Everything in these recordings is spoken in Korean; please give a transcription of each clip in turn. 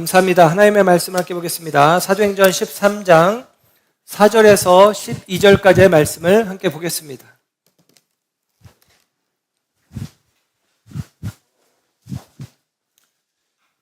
감사합니다. 하나님의 말씀 함께 보겠습니다. 사도행전 13장 4절에서 12절까지의 말씀을 함께 보겠습니다.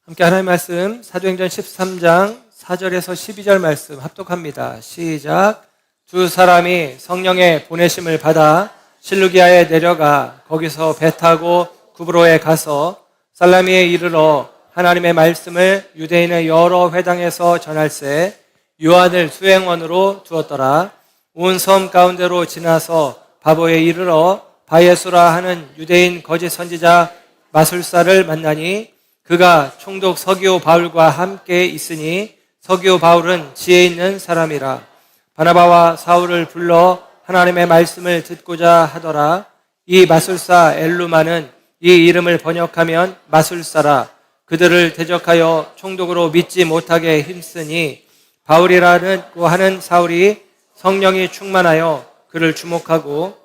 함께 하나님의 말씀 사도행전 13장 4절에서 12절 말씀 합독합니다. 시작. 두 사람이 성령의 보내심을 받아 실루기아에 내려가 거기서 배 타고 구브로에 가서 살라미에 이르러 하나님의 말씀을 유대인의 여러 회당에서 전할세 요한을 수행원으로 두었더라. 온 섬 가운데로 지나서 바보에 이르러 바예수라 하는 유대인 거짓 선지자 마술사를 만나니 그가 총독 서기오 바울과 함께 있으니 서기오 바울은 지혜 있는 사람이라. 바나바와 사울을 불러 하나님의 말씀을 듣고자 하더라. 이 마술사 엘루마는 이 이름을 번역하면 마술사라. 그들을 대적하여 총독으로 믿지 못하게 힘쓰니 바울이라고 하는 사울이 성령이 충만하여 그를 주목하고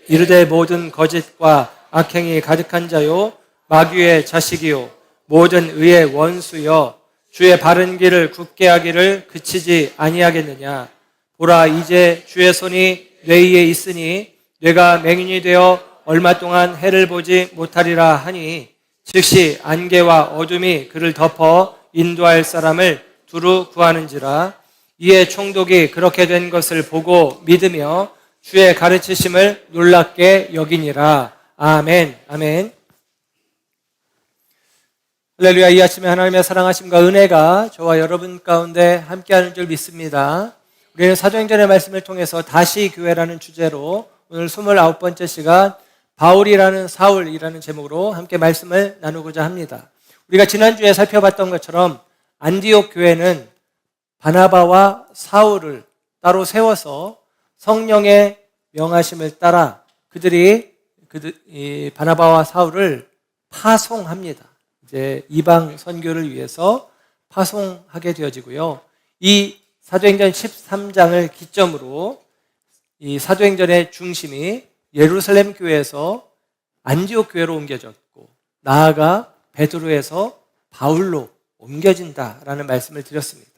이르되 모든 거짓과 악행이 가득한 자요 마귀의 자식이요 모든 의의 원수여 주의 바른 길을 굳게 하기를 그치지 아니하겠느냐. 보라 이제 주의 손이 뇌 위에 있으니 뇌가 맹인이 되어 얼마 동안 해를 보지 못하리라 하니 즉시 안개와 어둠이 그를 덮어 인도할 사람을 두루 구하는지라. 이에 총독이 그렇게 된 것을 보고 믿으며 주의 가르치심을 놀랍게 여기니라. 아멘. 아멘. 할렐루야. 이 아침에 하나님의 사랑하심과 은혜가 저와 여러분 가운데 함께하는 줄 믿습니다. 우리는 사도행전의 말씀을 통해서 다시 교회라는 주제로 오늘 29번째 시간 바울이라는 사울이라는 제목으로 함께 말씀을 나누고자 합니다. 우리가 지난주에 살펴봤던 것처럼 안디옥 교회는 바나바와 사울을 따로 세워서 성령의 명하심을 따라 이 바나바와 사울을 파송합니다. 이제 이방 선교를 위해서 파송하게 되어지고요. 이 사도행전 13장을 기점으로 이 사도행전의 중심이 예루살렘 교회에서 안디옥 교회로 옮겨졌고 나아가 베드로에서 바울로 옮겨진다라는 말씀을 드렸습니다.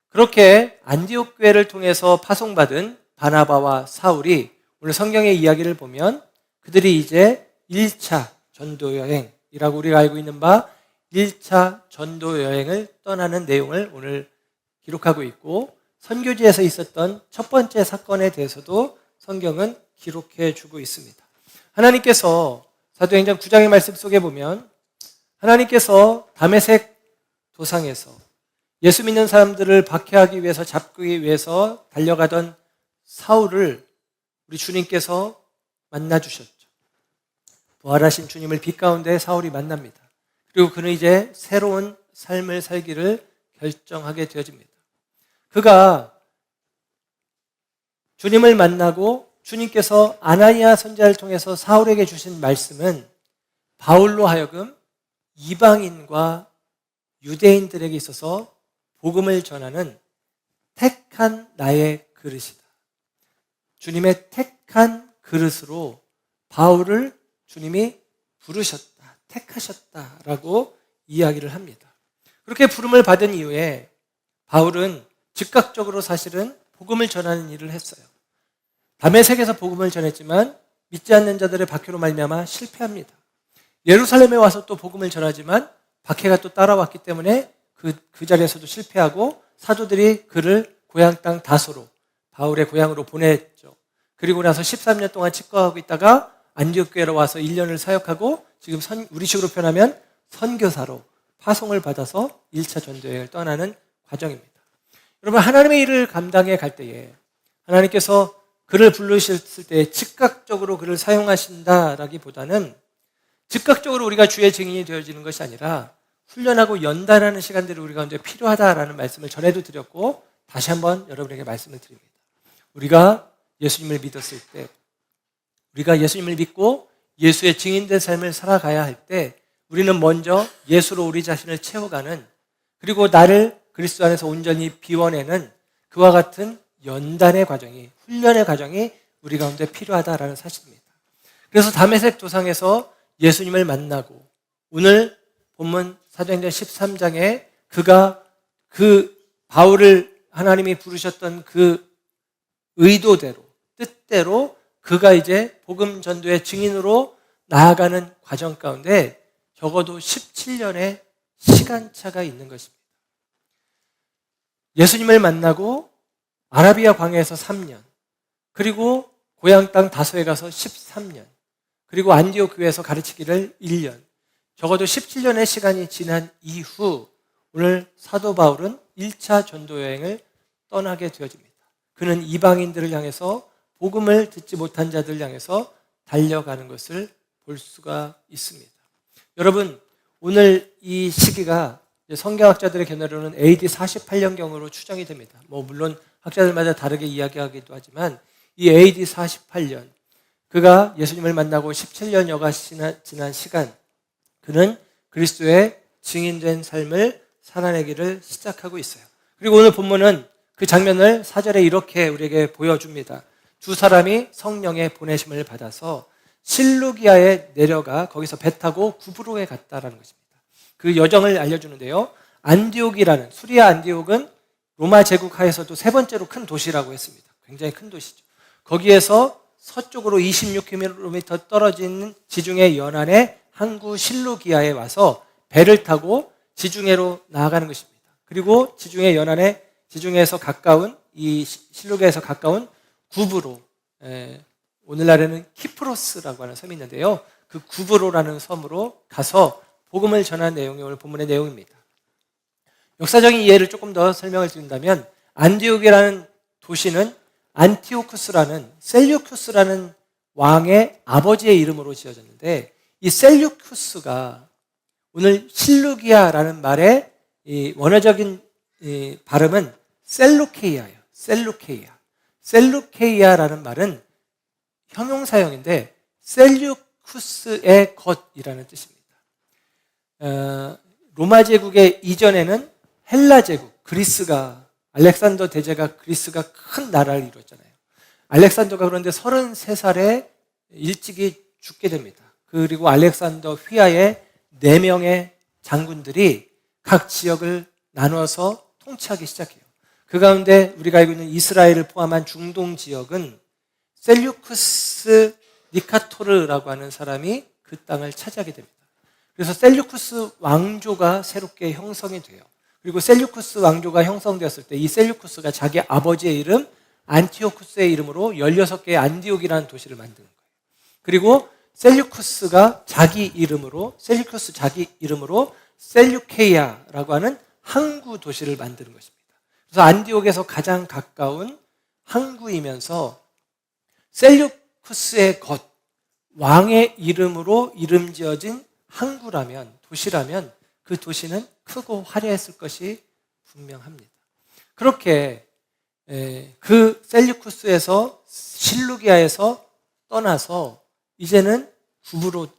그렇게 안디옥 교회를 통해서 파송받은 바나바와 사울이 오늘 성경의 이야기를 보면 그들이 이제 1차 전도 여행이라고 우리가 알고 있는 바 1차 전도 여행을 떠나는 내용을 오늘 기록하고 있고 선교지에서 있었던 첫 번째 사건에 대해서도 성경은 기록해 주고 있습니다. 하나님께서 사도행전 9장의 말씀 속에 보면 하나님께서 다메섹 도상에서 예수 믿는 사람들을 박해하기 위해서 잡기 위해서 달려가던 사울을 우리 주님께서 만나 주셨죠. 부활하신 주님을 빛 가운데 사울이 만납니다. 그리고 그는 이제 새로운 삶을 살기를 결정하게 되어집니다. 그가 주님을 만나고 주님께서 아나니아 선지자를 통해서 사울에게 주신 말씀은 바울로 하여금 이방인과 유대인들에게 있어서 복음을 전하는 택한 나의 그릇이다. 주님의 택한 그릇으로 바울을 주님이 부르셨다, 택하셨다라고 이야기를 합니다. 그렇게 부름을 받은 이후에 바울은 즉각적으로 사실은 복음을 전하는 일을 했어요. 다메섹에서 복음을 전했지만 믿지 않는 자들의 박해로 말미암아 실패합니다. 예루살렘에 와서 또 복음을 전하지만 박해가 또 따라왔기 때문에 그 자리에서도 실패하고 사도들이 그를 고향 땅 다소로 바울의 고향으로 보냈죠. 그리고 나서 13년 동안 직거하고 있다가 안디옥 교회로 와서 1년을 사역하고 지금 우리식으로 표현하면 선교사로 파송을 받아서 1차 전도여행을 떠나는 과정입니다. 여러분, 하나님의 일을 감당해 갈 때에 하나님께서 그를 부르셨을 때 즉각적으로 그를 사용하신다라기보다는 즉각적으로 우리가 주의 증인이 되어지는 것이 아니라 훈련하고 연단하는 시간들이 우리 가운데 필요하다라는 말씀을 전에도 드렸고 다시 한번 여러분에게 말씀을 드립니다. 우리가 예수님을 믿었을 때, 우리가 예수님을 믿고 예수의 증인된 삶을 살아가야 할 때 우리는 먼저 예수로 우리 자신을 채워가는, 그리고 나를 그리스도 안에서 온전히 비워내는 그와 같은 연단의 과정이, 훈련의 과정이 우리 가운데 필요하다라는 사실입니다. 그래서 다메섹 도상에서 예수님을 만나고 오늘 본문 사도행전 13장의 그가 그 바울을 하나님이 부르셨던 그 의도대로, 뜻대로 그가 이제 복음 전도의 증인으로 나아가는 과정 가운데 적어도 17년의 시간차가 있는 것입니다. 예수님을 만나고 아라비아 광야에서 3년, 그리고 고향 땅 다소에 가서 13년, 그리고 안디옥 교회에서 가르치기를 1년, 적어도 17년의 시간이 지난 이후 오늘 사도 바울은 1차 전도 여행을 떠나게 되어집니다. 그는 이방인들을 향해서 복음을 듣지 못한 자들을 향해서 달려가는 것을 볼 수가 있습니다. 여러분, 오늘 이 시기가 성경학자들의 견해로는 AD 48년경으로 추정이 됩니다. 물론 학자들마다 다르게 이야기하기도 하지만 이 AD 48년, 그가 예수님을 만나고 17년여가 지난 시간, 그는 그리스도의 증인된 삶을 살아내기를 시작하고 있어요. 그리고 오늘 본문은 그 장면을 4절에 이렇게 우리에게 보여줍니다. 두 사람이 성령의 보내심을 받아서 실루기아에 내려가 거기서 배 타고 구브로에 갔다라는 것입니다. 그 여정을 알려주는데요. 안디옥이라는, 수리아 안디옥은 로마 제국 하에서도 세 번째로 큰 도시라고 했습니다. 굉장히 큰 도시죠. 거기에서 서쪽으로 26km 떨어진 지중해 연안의 항구 실루기아에 와서 배를 타고 지중해로 나아가는 것입니다. 그리고 지중해 연안에, 지중해에서 가까운, 이 실루기아에서 가까운 구브로, 오늘날에는 키프로스라고 하는 섬이 있는데요. 그 구브로라는 섬으로 가서 복음을 전한 내용이 오늘 본문의 내용입니다. 역사적인 이해를 조금 더 설명을 드린다면 안디옥이라는 도시는 안티오쿠스라는, 셀류쿠스라는 왕의 아버지의 이름으로 지어졌는데, 이 셀류쿠스가 오늘 실루기아라는 말의 이 원어적인 이 발음은 셀루케이아예요. 셀루케이아라는 말은 형용사형인데 셀류쿠스의 것이라는 뜻입니다. 로마 제국의 이전에는 헬라 제국, 그리스가, 알렉산더 대제가 그리스가 큰 나라를 이루었잖아요. 알렉산더가 그런데 33살에 일찍이 죽게 됩니다. 그리고 알렉산더 휘하의 4명의 장군들이 각 지역을 나눠서 통치하기 시작해요. 그 가운데 우리가 알고 있는 이스라엘을 포함한 중동 지역은 셀류쿠스 니카토르라고 하는 사람이 그 땅을 차지하게 됩니다. 그래서 셀류쿠스 왕조가 새롭게 형성이 돼요. 그리고 셀류쿠스 왕조가 형성되었을 때 이 셀류쿠스가 자기 아버지의 이름 안티오쿠스의 이름으로 16개의 안디옥이라는 도시를 만드는 거예요. 그리고 셀류쿠스 자기 이름으로 셀류케이아라고 하는 항구 도시를 만드는 것입니다. 그래서 안디옥에서 가장 가까운 항구이면서 셀류쿠스의 것, 왕의 이름으로 이름 지어진 항구라면, 도시라면 그 도시는 크고 화려했을 것이 분명합니다. 그렇게 그 셀류쿠스에서, 실루기아에서 떠나서 이제는 구브로로,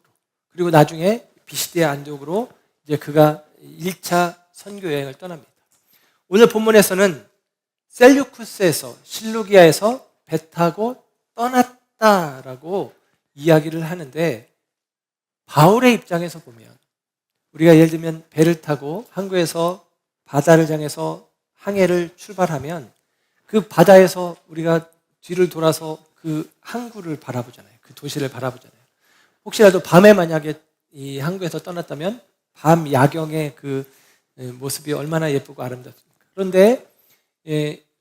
그리고 나중에 비시디아 안디옥으로 이제 그가 1차 선교 여행을 떠납니다. 오늘 본문에서는 셀류쿠스에서, 실루기아에서 배 타고 떠났다라고 이야기를 하는데, 바울의 입장에서 보면, 우리가 예를 들면 배를 타고 항구에서 바다를 향해서 항해를 출발하면 그 바다에서 우리가 뒤를 돌아서 그 항구를 바라보잖아요. 그 도시를 바라보잖아요. 혹시라도 밤에 만약에 이 항구에서 떠났다면 밤 야경의 그 모습이 얼마나 예쁘고 아름답습니까? 그런데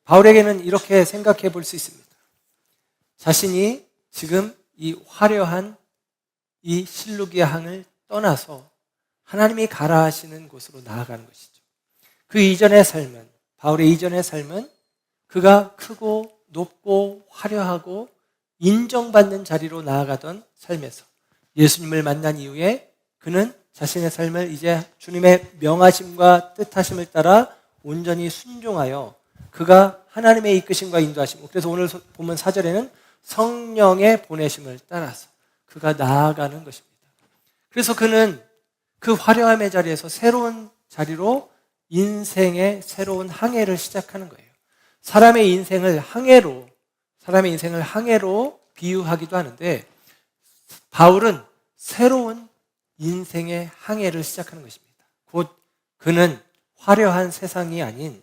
바울에게는 이렇게 생각해 볼 수 있습니다. 자신이 지금 이 화려한 이 실루기아 항을 떠나서 하나님이 가라 하시는 곳으로 나아가는 것이죠. 그 이전의 삶은, 바울의 이전의 삶은 그가 크고 높고 화려하고 인정받는 자리로 나아가던 삶에서 예수님을 만난 이후에 그는 자신의 삶을 이제 주님의 명하심과 뜻하심을 따라 온전히 순종하여 그가 하나님의 이끄심과 인도하심, 그래서 오늘 보면 4절에는 성령의 보내심을 따라서 그가 나아가는 것입니다. 그래서 그는 그 화려함의 자리에서 새로운 자리로 인생의 새로운 항해를 시작하는 거예요. 사람의 인생을 항해로 비유하기도 하는데, 바울은 새로운 인생의 항해를 시작하는 것입니다. 곧 그는 화려한 세상이 아닌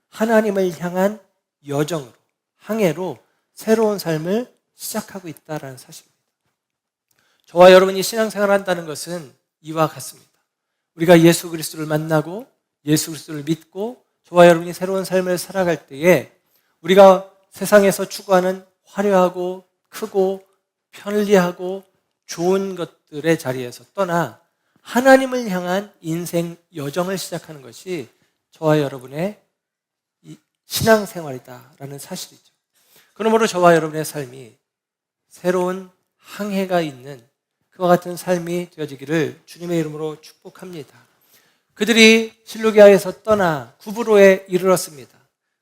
하나님을 향한 여정으로, 항해로 새로운 삶을 시작하고 있다는 사실입니다. 저와 여러분이 신앙생활을 한다는 것은 이와 같습니다. 우리가 예수 그리스도를 만나고 예수 그리스도를 믿고 저와 여러분이 새로운 삶을 살아갈 때에 우리가 세상에서 추구하는 화려하고 크고 편리하고 좋은 것들의 자리에서 떠나 하나님을 향한 인생 여정을 시작하는 것이 저와 여러분의 신앙생활이다라는 사실이죠. 그러므로 저와 여러분의 삶이 새로운 항해가 있는 그와 같은 삶이 되어지기를 주님의 이름으로 축복합니다. 그들이 실루기아에서 떠나 구브로에 이르렀습니다.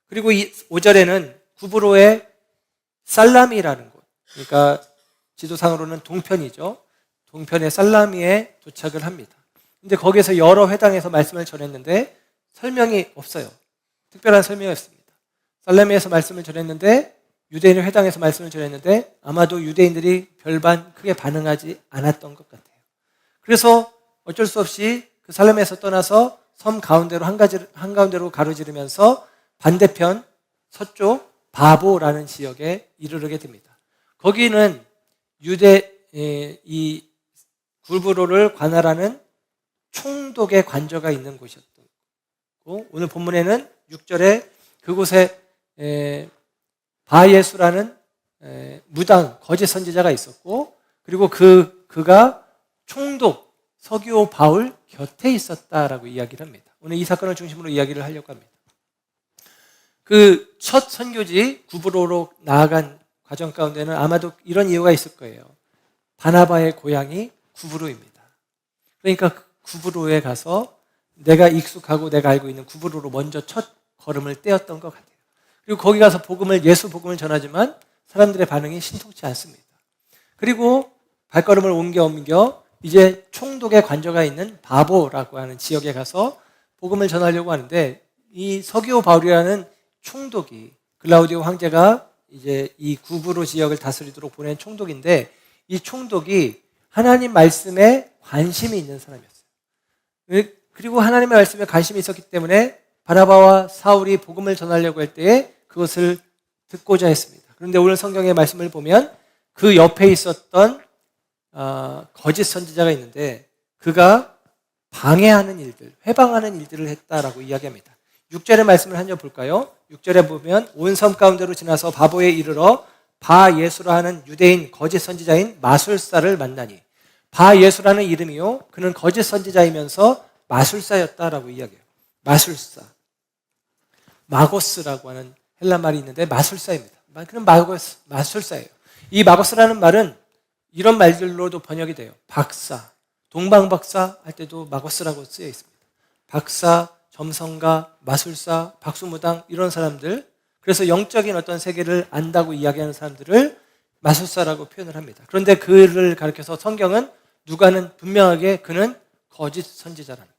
그리고 5절에는 구브로의 살라미라는 곳, 그러니까 지도상으로는 동편이죠. 동편의 살라미에 도착을 합니다. 근데 거기에서 여러 회당에서 말씀을 전했는데 설명이 없어요. 특별한 설명이 없습니다. 살라미에서 말씀을 전했는데 유대인의 회당에서 말씀을 전했는데 아마도 유대인들이 별반 크게 반응하지 않았던 것 같아요. 그래서 어쩔 수 없이 그 살라미에서 떠나서 섬 가운데로 한가운데로 가로지르면서 반대편 서쪽 바보라는 지역에 이르게 됩니다. 거기는 이 구브로를 관할하는 총독의 관저가 있는 곳이었고, 오늘 본문에는 6절에 그곳에 바예수라는 무당 거짓 선지자가 있었고, 그리고 그가 총독 서기오 바울 곁에 있었다라고 이야기를 합니다. 오늘 이 사건을 중심으로 이야기를 하려고 합니다. 그 첫 선교지 구브로로 나아간 과정 가운데는 아마도 이런 이유가 있을 거예요. 바나바의 고향이 구브로입니다. 그러니까 구브로에 가서 내가 익숙하고 내가 알고 있는 구브로로 먼저 첫 걸음을 떼었던 것 같아요. 그리고 거기 가서 예수 복음을 전하지만 사람들의 반응이 신통치 않습니다. 그리고 발걸음을 옮겨 이제 총독의 관저가 있는 바보라고 하는 지역에 가서 복음을 전하려고 하는데, 이 서기오 바울이라는 총독이, 글라우디오 황제가 이제 이 구브로 지역을 다스리도록 보낸 총독인데, 이 총독이 하나님 말씀에 관심이 있는 사람이었어요. 그리고 하나님의 말씀에 관심이 있었기 때문에 바나바와 사울이 복음을 전하려고 할 때에 그것을 듣고자 했습니다. 그런데 오늘 성경의 말씀을 보면 그 옆에 있었던 거짓 선지자가 있는데 그가 방해하는 일들, 회방하는 일들을 했다라고 이야기합니다. 6절의 말씀을 한번 볼까요? 6절에 보면 온 섬 가운데로 지나서 바보에 이르러 바예수라 하는 유대인 거짓 선지자인 마술사를 만나니, 바예수라는 이름이요, 그는 거짓 선지자이면서 마술사였다라고 이야기해요. 마술사, 마고스라고 하는 헬라 말이 있는데 마술사입니다. 그는 마술사예요. 이 마고스라는 말은 이런 말들로도 번역이 돼요. 박사, 동방박사 할 때도 마고스라고 쓰여 있습니다. 박사, 점성가, 마술사, 박수무당, 이런 사람들, 그래서 영적인 어떤 세계를 안다고 이야기하는 사람들을 마술사라고 표현을 합니다. 그런데 그를 가리켜서 성경은 누가는 분명하게 그는 거짓 선지자라는 거예요.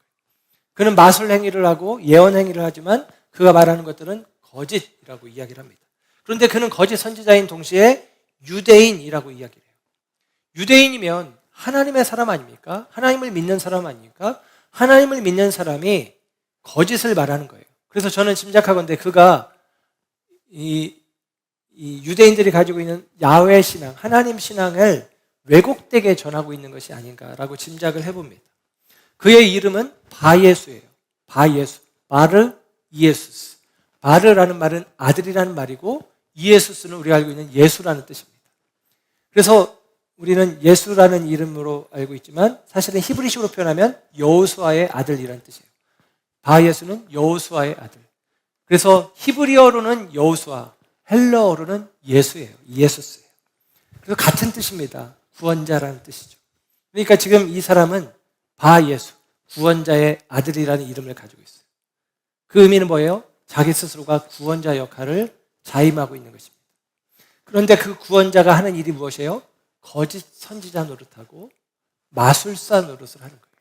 그는 마술 행위를 하고 예언 행위를 하지만 그가 말하는 것들은 거짓이라고 이야기를 합니다. 그런데 그는 거짓 선지자인 동시에 유대인이라고 이야기를 해요. 유대인이면 하나님의 사람 아닙니까? 하나님을 믿는 사람 아닙니까? 하나님을 믿는 사람이 거짓을 말하는 거예요. 그래서 저는 짐작하건대 그가 이 유대인들이 가지고 있는 야훼 신앙, 하나님 신앙을 왜곡되게 전하고 있는 것이 아닌가라고 짐작을 해봅니다. 그의 이름은 바예수예요. 바예수, 바르 이에수스. 바르라는 말은 아들이라는 말이고 이에수스는 우리가 알고 있는 예수라는 뜻입니다. 그래서 우리는 예수라는 이름으로 알고 있지만 사실은 히브리식으로 표현하면 여호수아의 아들이라는 뜻이에요. 바예수는 여호수아의 아들. 그래서 히브리어로는 여호수아, 헬라어로는 예수예요. 예수스예요. 그래서 같은 뜻입니다. 구원자라는 뜻이죠. 그러니까 지금 이 사람은 바예수, 구원자의 아들이라는 이름을 가지고 있어요. 그 의미는 뭐예요? 자기 스스로가 구원자 역할을 자임하고 있는 것입니다. 그런데 그 구원자가 하는 일이 무엇이에요? 거짓 선지자 노릇하고 마술사 노릇을 하는 거예요.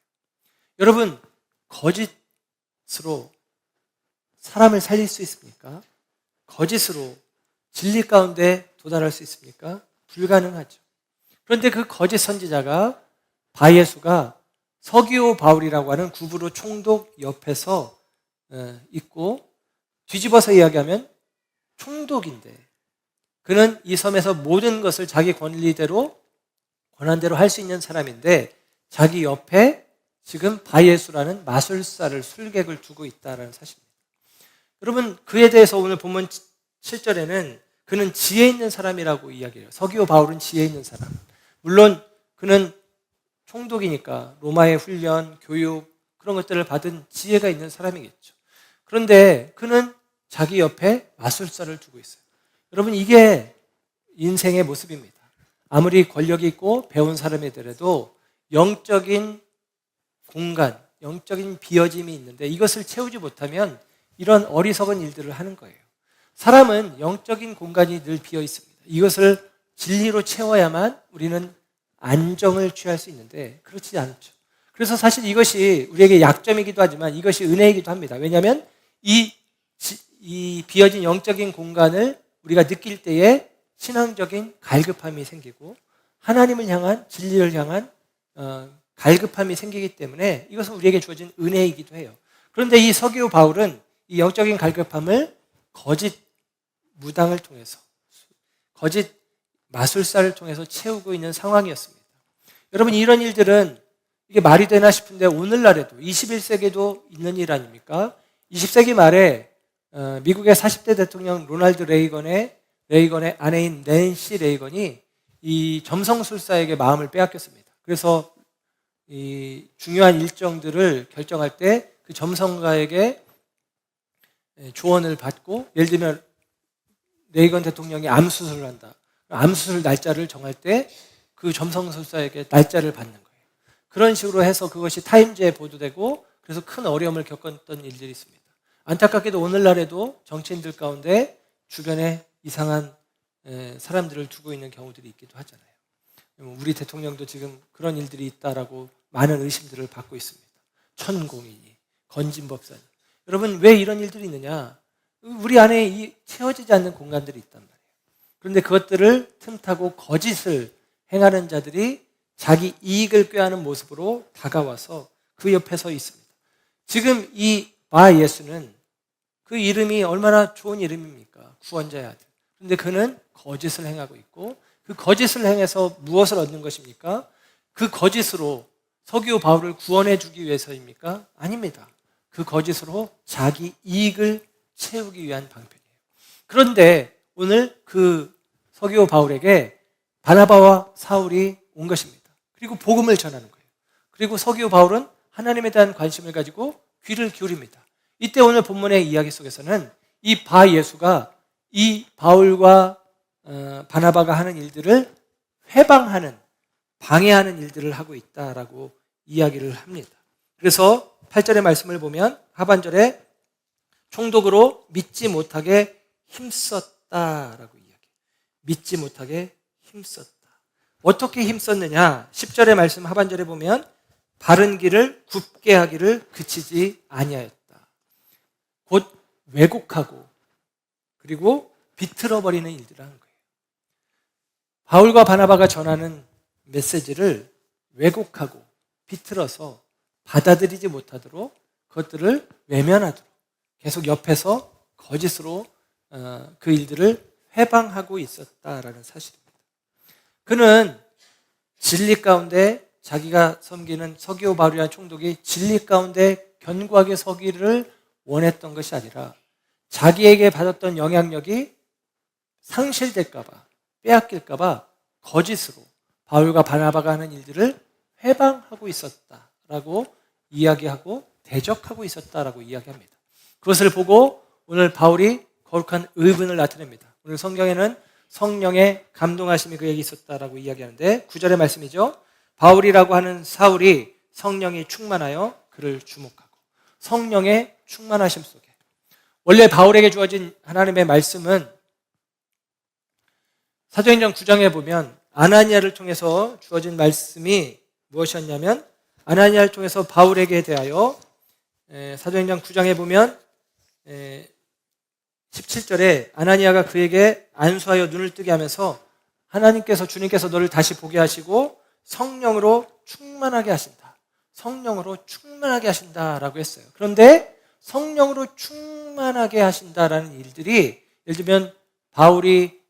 여러분, 거짓으로 사람을 살릴 수 있습니까? 거짓으로 진리 가운데 도달할 수 있습니까? 불가능하죠. 그런데 그 거짓 선지자가, 바예수가 서기오 바울이라고 하는 구브로 총독 옆에서 있고, 뒤집어서 이야기하면 총독인데 그는 이 섬에서 모든 것을 자기 권한대로 할 수 있는 사람인데 자기 옆에 지금 바예수라는 마술사를, 술객을 두고 있다는 사실입니다. 여러분, 그에 대해서 오늘 본문 7절에는 그는 지혜 있는 사람이라고 이야기해요. 서기오 바울은 지혜 있는 사람. 물론 그는 총독이니까 로마의 훈련, 교육 그런 것들을 받은 지혜가 있는 사람이겠죠. 그런데 그는 자기 옆에 마술사를 두고 있어요. 여러분, 이게 인생의 모습입니다. 아무리 권력이 있고 배운 사람이더라도 영적인 공간, 영적인 비어짐이 있는데 이것을 채우지 못하면 이런 어리석은 일들을 하는 거예요. 사람은 영적인 공간이 늘 비어 있습니다. 이것을 진리로 채워야만 우리는 안정을 취할 수 있는데 그렇지 않죠. 그래서 사실 이것이 우리에게 약점이기도 하지만 이것이 은혜이기도 합니다. 왜냐하면 이 비어진 영적인 공간을 우리가 느낄 때에 신앙적인 갈급함이 생기고 하나님을 향한, 진리를 향한 갈급함이 생기기 때문에 이것은 우리에게 주어진 은혜이기도 해요. 그런데 이 서기오 바울은 이 영적인 갈급함을 거짓 무당을 통해서, 거짓 마술사를 통해서 채우고 있는 상황이었습니다. 여러분, 이런 일들은 이게 말이 되나 싶은데 오늘날에도 21세기에도 있는 일 아닙니까? 20세기 말에 미국의 40대 대통령 로널드 레이건의 아내인 낸시 레이건이 이 점성술사에게 마음을 빼앗겼습니다. 그래서 이 중요한 일정들을 결정할 때 그 점성가에게 조언을 받고, 예를 들면 레이건 대통령이 암수술을 한다. 암수술 날짜를 정할 때 그 점성술사에게 날짜를 받는 거예요. 그런 식으로 해서 그것이 타임즈에 보도되고 그래서 큰 어려움을 겪었던 일들이 있습니다. 안타깝게도 오늘날에도 정치인들 가운데 주변에 이상한 사람들을 두고 있는 경우들이 있기도 하잖아요. 우리 대통령도 지금 그런 일들이 있다라고 많은 의심들을 받고 있습니다. 천공인이, 건진법사님. 여러분, 왜 이런 일들이 있느냐? 우리 안에 채워지지 않는 공간들이 있단 말이에요. 그런데 그것들을 틈타고 거짓을 행하는 자들이 자기 이익을 꾀하는 모습으로 다가와서 그 옆에 서 있습니다. 지금 이 바 예수는 그 이름이 얼마나 좋은 이름입니까? 구원자의 아들. 그런데 그는 거짓을 행하고 있고 그 거짓을 행해서 무엇을 얻는 것입니까? 그 거짓으로 서기오 바울을 구원해 주기 위해서입니까? 아닙니다. 그 거짓으로 자기 이익을 채우기 위한 방편이에요. 그런데 오늘 그 서기오 바울에게 바나바와 사울이 온 것입니다. 그리고 복음을 전하는 거예요. 그리고 서기오 바울은 하나님에 대한 관심을 가지고 귀를 기울입니다. 이때 오늘 본문의 이야기 속에서는 이 바 예수가 이 바울과 바나바가 하는 일들을 회방하는, 방해하는 일들을 하고 있다라고 이야기를 합니다. 그래서 8절의 말씀을 보면 하반절에 총독으로 믿지 못하게 힘썼다라고 이야기해요. 믿지 못하게 힘썼다. 어떻게 힘썼느냐? 10절의 말씀 하반절에 보면 바른 길을 굽게 하기를 그치지 아니하였다. 곧 왜곡하고 그리고 비틀어버리는 일들을 하는 거예요. 바울과 바나바가 전하는 메시지를 왜곡하고 비틀어서 받아들이지 못하도록 그것들을 외면하도록 계속 옆에서 거짓으로 그 일들을 회방하고 있었다라는 사실입니다. 그는 진리 가운데 자기가 섬기는 서기오 바울이라는 총독이 진리 가운데 견고하게 서기를 원했던 것이 아니라 자기에게 받았던 영향력이 상실될까 봐, 빼앗길까 봐 거짓으로 바울과 바나바가 하는 일들을 회방하고 있었다라고 이야기하고 대적하고 있었다라고 이야기합니다. 그것을 보고 오늘 바울이 거룩한 의분을 나타냅니다. 오늘 성경에는 성령의 감동하심이 그에게 있었다라고 이야기하는데 9절의 말씀이죠. 바울이라고 하는 사울이 성령이 충만하여 그를 주목하고, 성령의 충만하심 속에 원래 바울에게 주어진 하나님의 말씀은 사도행전 9장에 보면 아나니아를 통해서 주어진 말씀이 무엇이었냐면, 아나니아를 통해서 바울에게 대하여 사도행전 9장에 보면 17절에 아나니아가 그에게 안수하여 눈을 뜨게 하면서 주님께서 너를 다시 보게 하시고 성령으로 충만하게 하신다. 성령으로 충만하게 하신다라고 했어요. 그런데 성령으로 충만하게 하신다라는 일들이, 예를 들면 바울이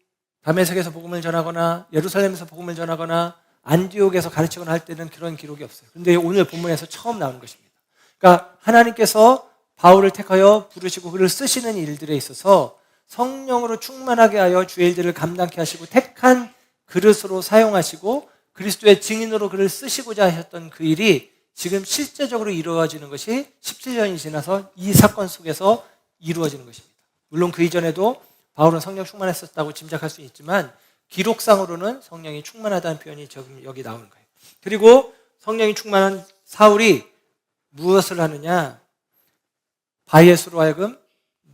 다메섹에서 복음을 전하거나 예루살렘에서 복음을 전하거나 안디옥에서 가르치거나 할 때는 그런 기록이 없어요. 그런데 오늘 본문에서 처음 나오는 것입니다. 그러니까 하나님께서 바울을 택하여 부르시고 그를 쓰시는 일들에 있어서 성령으로 충만하게 하여 주의 일들을 감당케 하시고 택한 그릇으로 사용하시고 그리스도의 증인으로 그를 쓰시고자 하셨던 그 일이 지금 실제적으로 이루어지는 것이 17년이 지나서 이 사건 속에서 이루어지는 것입니다. 물론 그 이전에도 바울은 성령 충만했었다고 짐작할 수 있지만 기록상으로는 성령이 충만하다는 표현이 지금 여기 나오는 거예요. 그리고 성령이 충만한 사울이 무엇을 하느냐? 바예수로 하여금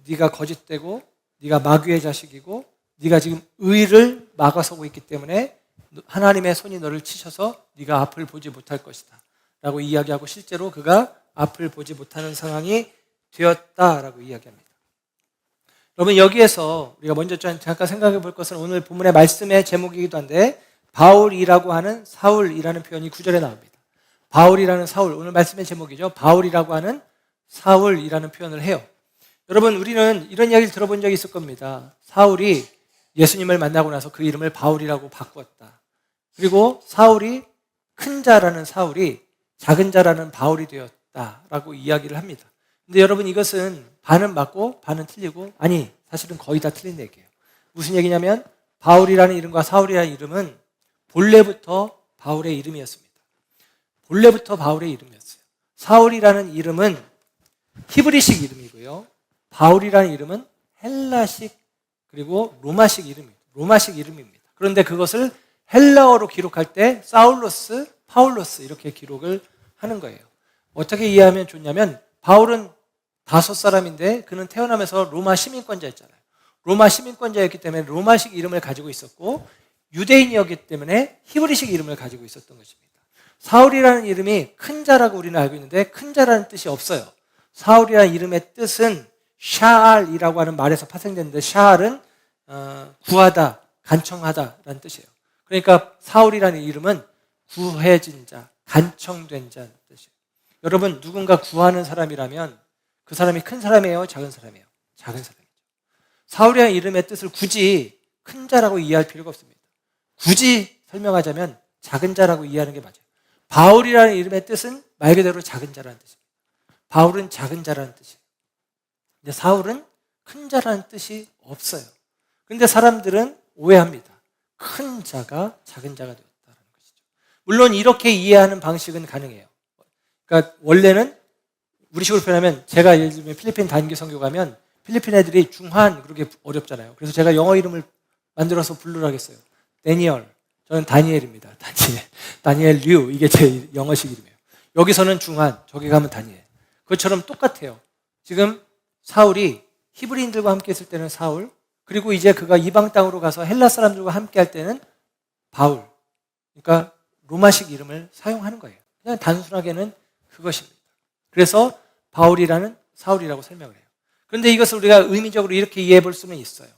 네가 거짓되고 네가 마귀의 자식이고 네가 지금 의를 막아서고 있기 때문에 하나님의 손이 너를 치셔서 네가 앞을 보지 못할 것이다 라고 이야기하고 실제로 그가 앞을 보지 못하는 상황이 되었다라고 이야기합니다. 여러분, 여기에서 우리가 먼저 잠깐 생각해 볼 것은 오늘 본문의 말씀의 제목이기도 한데 바울이라고 하는 사울이라는 표현이 9절에 나옵니다. 바울이라는 사울, 오늘 말씀의 제목이죠. 바울이라고 하는 사울이라는 표현을 해요. 여러분, 우리는 이런 이야기를 들어본 적이 있을 겁니다. 사울이 예수님을 만나고 나서 그 이름을 바울이라고 바꾸었다. 그리고 사울이 큰 자라는 사울이 작은 자라는 바울이 되었다라고 이야기를 합니다. 근데 여러분, 이것은 반은 맞고 반은 틀리고, 아니 사실은 거의 다 틀린 얘기예요. 무슨 얘기냐면 바울이라는 이름과 사울이라는 이름은 본래부터 바울의 이름이었습니다. 본래부터 바울의 이름이었어요. 사울이라는 이름은 히브리식 이름이고요, 바울이라는 이름은 헬라식 그리고 로마식 이름입니다. 그런데 그것을 헬라어로 기록할 때 사울로스, 파울로스 이렇게 기록을 하는 거예요. 어떻게 이해하면 좋냐면 바울은 다섯 사람인데 그는 태어나면서 로마 시민권자였잖아요. 로마 시민권자였기 때문에 로마식 이름을 가지고 있었고 유대인이었기 때문에 히브리식 이름을 가지고 있었던 것입니다. 사울이라는 이름이 큰 자라고 우리는 알고 있는데 큰 자라는 뜻이 없어요. 사울이라는 이름의 뜻은 샤알이라고 하는 말에서 파생됐는데 샤알은 구하다, 간청하다라는 뜻이에요. 그러니까 사울이라는 이름은 구해진 자, 간청된 자는 뜻이에요. 여러분, 누군가 구하는 사람이라면 그 사람이 큰 사람이에요? 작은 사람이에요? 작은 사람이죠. 사울이라는 이름의 뜻을 굳이 큰 자라고 이해할 필요가 없습니다. 굳이 설명하자면 작은 자라고 이해하는 게 맞아요. 바울이라는 이름의 뜻은 말 그대로 작은 자라는 뜻입니다. 바울은 작은 자라는 뜻이에요. 근데 사울은 큰 자라는 뜻이 없어요. 근데 사람들은 오해합니다. 큰 자가 작은 자가 되었다는 것이죠. 물론 이렇게 이해하는 방식은 가능해요. 그러니까 원래는 우리식으로 표현하면, 제가 예를 들면 필리핀 단기 선교 가면 필리핀 애들이 중한 그렇게 어렵잖아요. 그래서 제가 영어 이름을 만들어서 부르라겠어요. 데니얼, 저는 다니엘입니다. 다니엘 류, 이게 제 영어식 이름이에요. 여기서는 중한, 저기 가면 다니엘. 그것처럼 똑같아요. 지금 사울이 히브리인들과 함께 있을 때는 사울, 그리고 이제 그가 이방 땅으로 가서 헬라 사람들과 함께 할 때는 바울. 그러니까 로마식 이름을 사용하는 거예요. 그냥 단순하게는 그것입니다. 그래서 바울이라는 사울이라고 설명을 해요. 그런데 이것을 우리가 의미적으로 이렇게 이해해 볼 수는 있어요.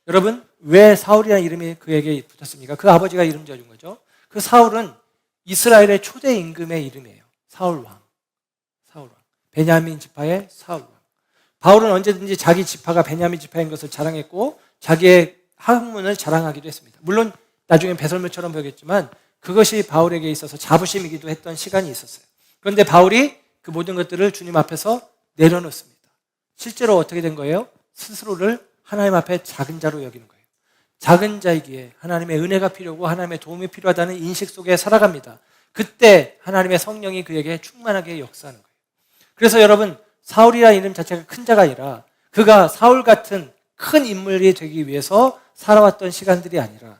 여러분, 왜 사울이라는 이름이 그에게 붙었습니까? 그 아버지가 이름 지어준 거죠. 그 사울은 이스라엘의 초대 임금의 이름이에요. 사울왕. 베냐민 지파의 사울왕. 바울은 언제든지 자기 지파가 베냐민 지파인 것을 자랑했고 자기의 학문을 자랑하기도 했습니다. 물론 나중에 배설물처럼 보였지만 그것이 바울에게 있어서 자부심이기도 했던 시간이 있었어요. 그런데 바울이 그 모든 것들을 주님 앞에서 내려놓습니다. 실제로 어떻게 된 거예요? 스스로를 하나님 앞에 작은 자로 여기는 거예요. 작은 자이기에 하나님의 은혜가 필요하고 하나님의 도움이 필요하다는 인식 속에 살아갑니다. 그때 하나님의 성령이 그에게 충만하게 역사하는 거예요. 그래서 여러분, 사울이라는 이름 자체가 큰 자가 아니라 그가 사울 같은 큰 인물이 되기 위해서 살아왔던 시간들이 아니라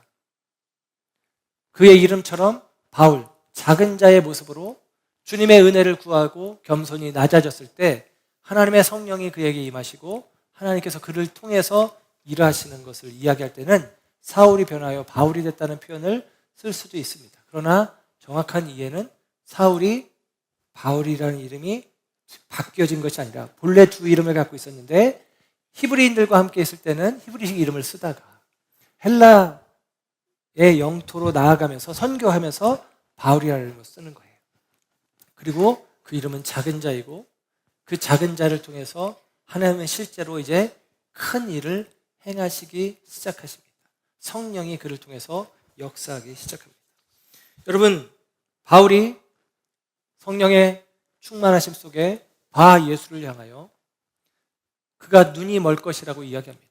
그의 이름처럼 바울, 작은 자의 모습으로 주님의 은혜를 구하고 겸손히 낮아졌을 때 하나님의 성령이 그에게 임하시고 하나님께서 그를 통해서 일하시는 것을 이야기할 때는 사울이 변하여 바울이 됐다는 표현을 쓸 수도 있습니다. 그러나 정확한 이해는 사울이 바울이라는 이름이 바뀌어진 것이 아니라 본래 두 이름을 갖고 있었는데 히브리인들과 함께 있을 때는 히브리식 이름을 쓰다가 헬라의 영토로 나아가면서 선교하면서 바울이라는 이름을 쓰는 거예요. 그리고 그 이름은 작은 자이고 그 작은 자를 통해서 하나님은 실제로 이제 큰 일을 행하시기 시작하십니다. 성령이 그를 통해서 역사하기 시작합니다. 여러분, 바울이 성령의 충만하심 속에 바 예수를 향하여 그가 눈이 멀 것이라고 이야기합니다.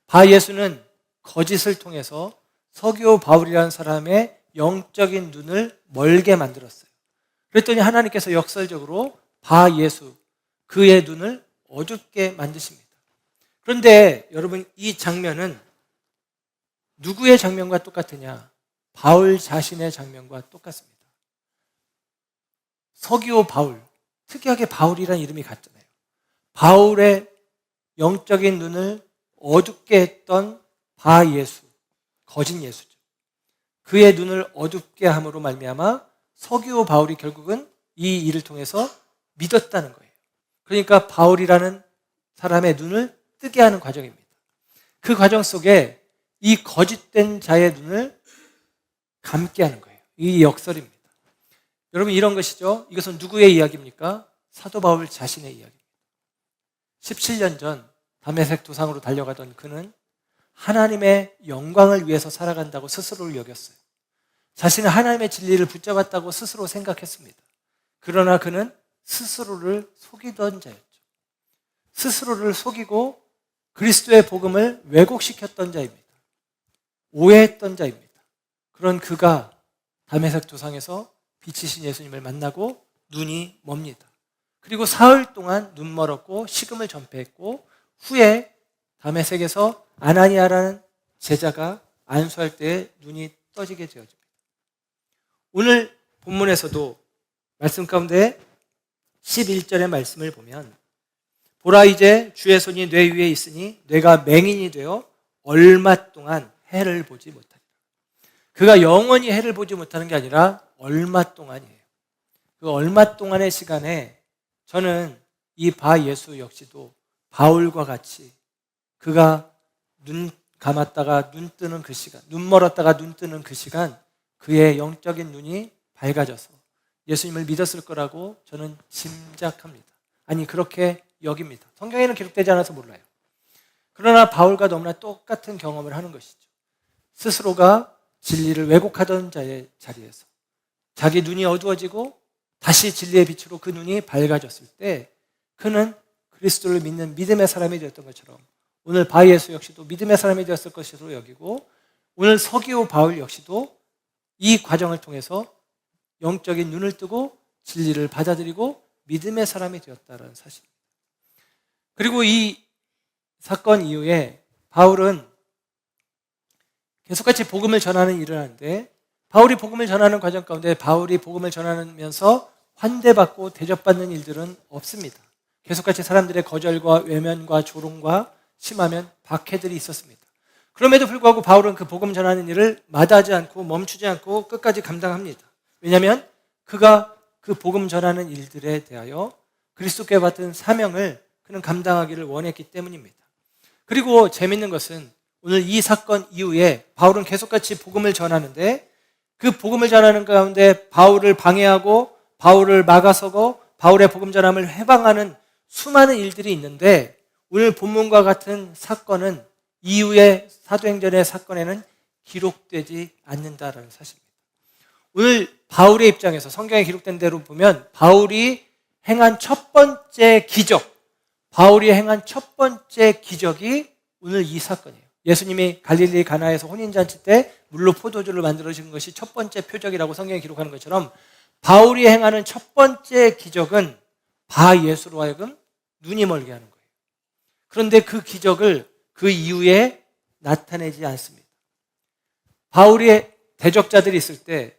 바 예수는 거짓을 통해서 서기오 바울이라는 사람의 영적인 눈을 멀게 만들었어요. 그랬더니 하나님께서 역설적으로 바 예수, 그의 눈을 어둡게 만드십니다. 그런데 여러분, 이 장면은 누구의 장면과 똑같으냐? 바울 자신의 장면과 똑같습니다. 서기오 바울, 특이하게 바울이라는 이름이 같잖아요. 바울의 영적인 눈을 어둡게 했던 바 예수, 거짓 예수죠. 그의 눈을 어둡게 함으로 말미암아 서기오 바울이 결국은 이 일을 통해서 믿었다는 거예요. 그러니까 바울이라는 사람의 눈을 뜨게 하는 과정입니다. 그 과정 속에 이 거짓된 자의 눈을 감게 하는 거예요. 이 역설입니다. 여러분, 이런 것이죠. 이것은 누구의 이야기입니까? 사도 바울 자신의 이야기입니다. 17년 전 다메섹 도상으로 달려가던 그는 하나님의 영광을 위해서 살아간다고 스스로를 여겼어요. 자신은 하나님의 진리를 붙잡았다고 스스로 생각했습니다. 그러나 그는 스스로를 속이던 자였죠. 스스로를 속이고 그리스도의 복음을 왜곡시켰던 자입니다. 오해했던 자입니다. 그런 그가 다메섹 도상에서 빛이신 예수님을 만나고 눈이 멉니다. 그리고 사흘 동안 눈 멀었고 식음을 전폐했고 후에 다메섹에서 아나니아라는 제자가 안수할 때에 눈이 떠지게 되어집니다. 오늘 본문에서도 말씀 가운데 11절의 말씀을 보면 보라, 이제 주의 손이 뇌 위에 있으니 뇌가 맹인이 되어 얼마 동안 해를 보지 못하리라. 그가 영원히 해를 보지 못하는 게 아니라 얼마 동안이에요. 그 얼마 동안의 시간에 저는 이 바 예수 역시도 바울과 같이 그가 눈 감았다가 눈 뜨는 그 시간, 눈 멀었다가 눈 뜨는 그 시간, 그의 영적인 눈이 밝아져서 예수님을 믿었을 거라고 저는 짐작합니다. 아니, 그렇게 여깁니다. 성경에는 기록되지 않아서 몰라요. 그러나 바울과 너무나 똑같은 경험을 하는 것이죠. 스스로가 진리를 왜곡하던 자의 자리에서 자기 눈이 어두워지고 다시 진리의 빛으로 그 눈이 밝아졌을 때 그는 그리스도를 믿는 믿음의 사람이 되었던 것처럼 오늘 바 예수 역시도 믿음의 사람이 되었을 것으로 여기고 오늘 서기오 바울 역시도 이 과정을 통해서 영적인 눈을 뜨고 진리를 받아들이고 믿음의 사람이 되었다는 사실입니다. 그리고 이 사건 이후에 바울은 계속같이 복음을 전하는 일을 하는데 바울이 복음을 전하는 과정 가운데 바울이 복음을 전하면서 환대받고 대접받는 일들은 없습니다. 계속같이 사람들의 거절과 외면과 조롱과 심하면 박해들이 있었습니다. 그럼에도 불구하고 바울은 그 복음 전하는 일을 마다하지 않고 멈추지 않고 끝까지 감당합니다. 왜냐하면 그가 그 복음 전하는 일들에 대하여 그리스도께 받은 사명을 그는 감당하기를 원했기 때문입니다. 그리고 재밌는 것은 오늘 이 사건 이후에 바울은 계속같이 복음을 전하는데 그 복음을 전하는 가운데 바울을 방해하고 바울을 막아서고 바울의 복음 전함을 해방하는 수많은 일들이 있는데 오늘 본문과 같은 사건은 이후의 사도행전의 사건에는 기록되지 않는다라는 사실입니다. 오늘 바울의 입장에서 성경에 기록된 대로 보면 바울이 행한 첫 번째 기적, 바울이 행한 첫 번째 기적이 오늘 이 사건이에요. 예수님이 갈릴리 가나에서 혼인잔치 때 물로 포도주를 만들어주신 것이 첫 번째 표적이라고 성경에 기록하는 것처럼 바울이 행하는 첫 번째 기적은 바 예수로 하여금 눈이 멀게 하는 거예요. 그런데 그 기적을 그 이후에 나타내지 않습니다. 바울의 대적자들이 있을 때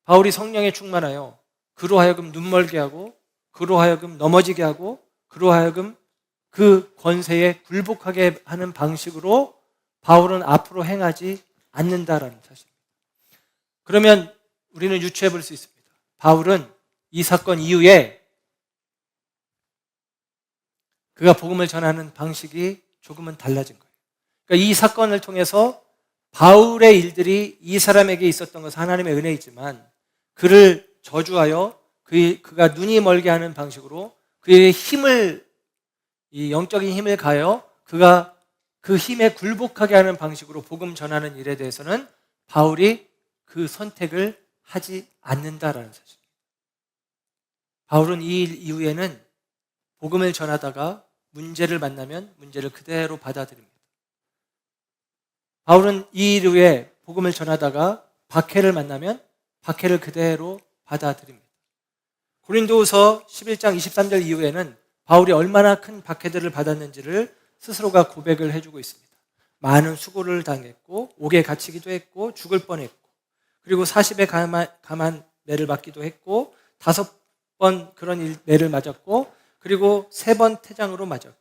바울이 성령에 충만하여 그로 하여금 눈 멀게 하고 그로 하여금 넘어지게 하고 그로 하여금 그 권세에 굴복하게 하는 방식으로 바울은 앞으로 행하지 않는다라는 사실입니다. 그러면 우리는 유추해 볼 수 있습니다. 바울은 이 사건 이후에 그가 복음을 전하는 방식이 조금은 달라진 거예요. 그러니까 이 사건을 통해서 바울의 일들이 이 사람에게 있었던 것은 하나님의 은혜이지만 그를 저주하여 그가 눈이 멀게 하는 방식으로 그의 힘을, 이 영적인 힘을 가하여 그가 그 힘에 굴복하게 하는 방식으로 복음 전하는 일에 대해서는 바울이 그 선택을 하지 않는다라는 사실입니다. 바울은 이 일 이후에는 복음을 전하다가 문제를 만나면 문제를 그대로 받아들입니다. 바울은 이 일 후에 복음을 전하다가 박해를 만나면 박해를 그대로 받아들입니다. 고린도후서 11장 23절 이후에는 바울이 얼마나 큰 박해들을 받았는지를 스스로가 고백을 해주고 있습니다. 많은 수고를 당했고 옥에 갇히기도 했고 죽을 뻔했고 그리고 40에 감한 매를 맞기도 했고 5번 그런 매를 맞았고 그리고 3번 태장으로 맞았고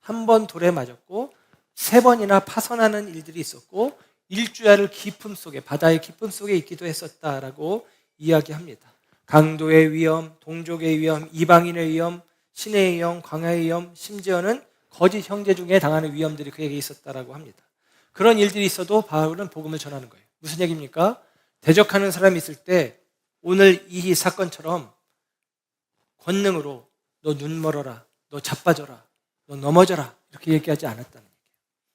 1번 돌에 맞았고 3번이나 파선하는 일들이 있었고 일주야를 깊음 속에 바다의 깊음 속에 있기도 했었다라고 이야기합니다. 강도의 위험, 동족의 위험, 이방인의 위험, 신의 위험, 광야의 위험, 심지어는 거짓 형제 중에 당하는 위험들이 그에게 있었다라고 합니다. 그런 일들이 있어도 바울은 복음을 전하는 거예요. 무슨 얘기입니까? 대적하는 사람이 있을 때 오늘 이 사건처럼 권능으로 너 눈 멀어라, 너 자빠져라, 너 넘어져라 이렇게 얘기하지 않았다는 얘기예요.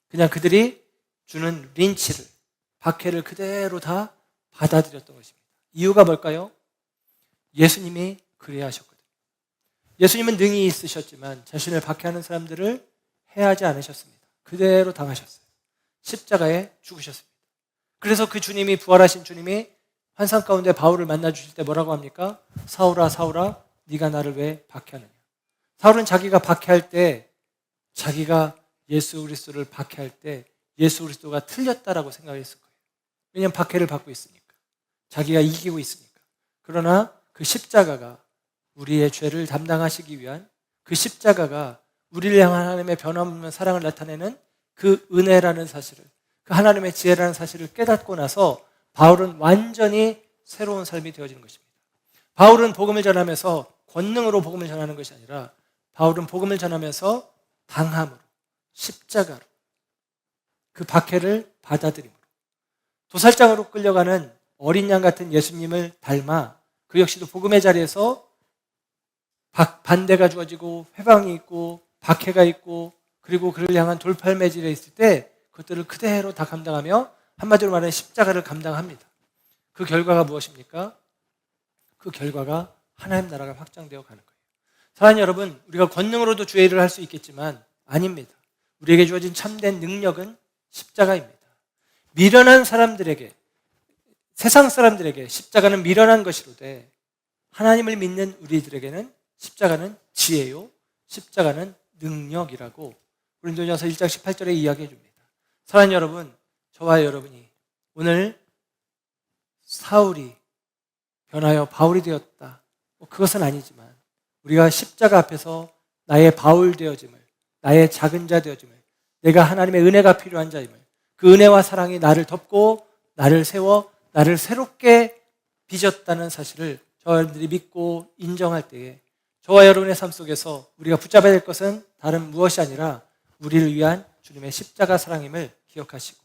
그냥 그들이 주는 린치를, 박해를 그대로 다 받아들였던 것입니다. 이유가 뭘까요? 예수님이 그래야 하셨거든요. 예수님은 능히 있으셨지만 자신을 박해하는 사람들을 해하지 않으셨습니다. 그대로 당하셨어요. 십자가에 죽으셨습니다. 그래서 그 주님이, 부활하신 주님이 환상 가운데 바울을 만나 주실 때 뭐라고 합니까? 사울아 사울아 네가 나를 왜 박해하느냐. 사울은 자기가 박해할 때, 자기가 예수 그리스도를 박해할 때 예수 그리스도가 틀렸다라고 생각했을 거예요. 왜냐하면 박해를 받고 있으니까, 자기가 이기고 있으니까. 그러나 그 십자가가 우리의 죄를 담당하시기 위한, 그 십자가가 우리를 향한 하나님의 변함없는 사랑을 나타내는 그 은혜라는 사실을, 그 하나님의 지혜라는 사실을 깨닫고 나서 바울은 완전히 새로운 삶이 되어지는 것입니다. 바울은 복음을 전하면서 권능으로 복음을 전하는 것이 아니라 바울은 복음을 전하면서 당함으로, 십자가로, 그 박해를 받아들임으로, 도살장으로 끌려가는 어린 양 같은 예수님을 닮아 그 역시도 복음의 자리에서 반대가 주어지고 회방이 있고 박해가 있고 그리고 그를 향한 돌팔매질에 있을 때 그것들을 그대로 다 감당하며 한마디로 말하면 십자가를 감당합니다. 그 결과가 무엇입니까? 그 결과가 하나님 나라가 확장되어 가는 거예요. 사랑하는 여러분, 우리가 권능으로도 주의 일을 할 수 있겠지만 아닙니다. 우리에게 주어진 참된 능력은 십자가입니다. 미련한 사람들에게, 세상 사람들에게 십자가는 미련한 것이로되 하나님을 믿는 우리들에게는 십자가는 지혜요, 십자가는 능력이라고 고린도전서 1장 18절에 이야기해 줍니다. 사랑하는 여러분, 저와 여러분이 오늘 사울이 변하여 바울이 되었다, 그것은 아니지만 우리가 십자가 앞에서 나의 바울 되어짐을, 나의 작은 자 되어짐을, 내가 하나님의 은혜가 필요한 자임을, 그 은혜와 사랑이 나를 덮고 나를 세워 나를 새롭게 빚었다는 사실을 저와 여러분들이 믿고 인정할 때에 저와 여러분의 삶 속에서 우리가 붙잡아야 될 것은 다른 무엇이 아니라 우리를 위한 주님의 십자가 사랑임을 기억하시고,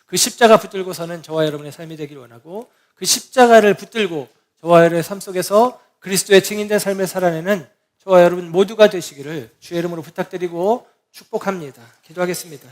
그 십자가 붙들고서는 저와 여러분의 삶이 되기를 원하고, 그 십자가를 붙들고 저와 여러분의 삶 속에서 그리스도의 증인된 삶을 살아내는 저와 여러분 모두가 되시기를 주의 이름으로 부탁드리고 축복합니다. 기도하겠습니다.